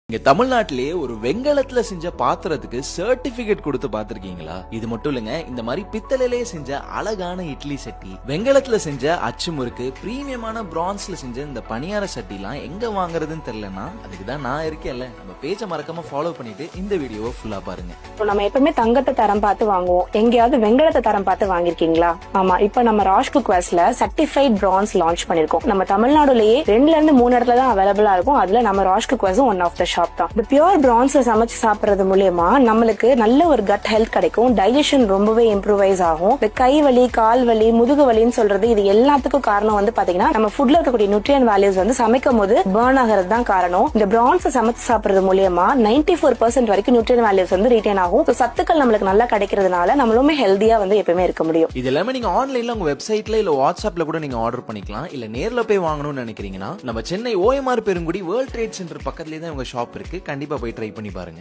இங்க தமிழ்நாட்டிலேயே ஒரு வெங்கலத்துல செஞ்ச பாத்திரத்துக்கு சர்டிபிகேட் கொடுத்து பாத்திருக்கீங்களா? இது மட்டும் இல்லங்க, இந்த மாதிரி பித்தளையிலே செஞ்ச அழகான இட்லி சட்டி, வெங்கலத்துல செஞ்ச அச்சு முறுக்கு, பிரீமியமான பிரான்ஸ்ல செஞ்ச இந்த பணியார சட்டி எல்லாம் எங்க வாங்குறதுன்னு தெரியலன்னா அதுக்குதான் நான் இருக்கேன்ல. நம்ம பேஜை மறக்காம ஃபாலோ பண்ணிட்டு இந்த வீடியோவை ஃபுல்லா பாருங்க. நம்ம எப்பவுமே தங்கத்தை தரம் பார்த்து வாங்குவோம், எங்கேயாவது வெங்கலத்தை தரம் பார்த்து வாங்கிருக்கீங்களா? ஆமா, இப்ப நம்ம ராஜ் குக்வேர்ஸ்ல சர்டிஃபைட் பிரான்ஸ் லான்ச் பண்ணிருக்கோம். நம்ம தமிழ்நாடுலயே 2ல இருந்து 3 இடத்துல தான் அவைலபிளா இருக்கும். அதுல நம்ம ராஜ் குக்வேர்ஸும் ஒன் ஆஃப் த ஷாப் தான். இந்த பியூர் பிரான்ஸ்ல சமைச்சு சாப்பிடுறது மூலமா நம்மளுக்கு நல்ல ஒரு கட் ஹெல்த் கிடைக்கும், டைஜஷன் ரொம்பவே இம்ப்ரூவைஸ் ஆகும். இந்த கை வலி, கால் வலி, முதுகு வலின்னு சொல்றது இது எல்லாத்துக்கும் காரணம் வந்து பாத்தீங்கன்னா நம்ம ஃபுட்ல இருக்கக்கூடிய நியூட்ரியன் வேல்யூஸ் வந்து சமைக்கும் போது பர்ன் ஆகிறது தான் காரணம். இந்த பிரான்ஸ் சமைச்சு சாப்பிடுறது மூலமா 94% வரைக்கும் நியூட்ரியன் வேல்யூஸ் வந்து ரீட்டைன் ஆகும். சத்துக்கள் நம்மளுக்கு நல்லா கிடைக்கிறதுனால நம்மளுமே ஹெல்தியா வந்து எப்பவுமே இருக்க முடியும். இது எல்லாமே நீங்க ஆன்லைன்ல உங்க வெப்சைட்ல இல்ல வாட்ஸ்அப்ல கூட நீங்க ஆர்டர் பண்ணிக்கலாம். இல்ல நேர்ல போய் வாங்கணும்னு நினைக்கிறீங்கன்னா நம்ம Chennai OMR Perungudi world trade centre பக்கத்துலயே தான் உங்க ஷாப் இருக்கு. கண்டிப்பா போய் ட்ரை பண்ணி பாருங்க.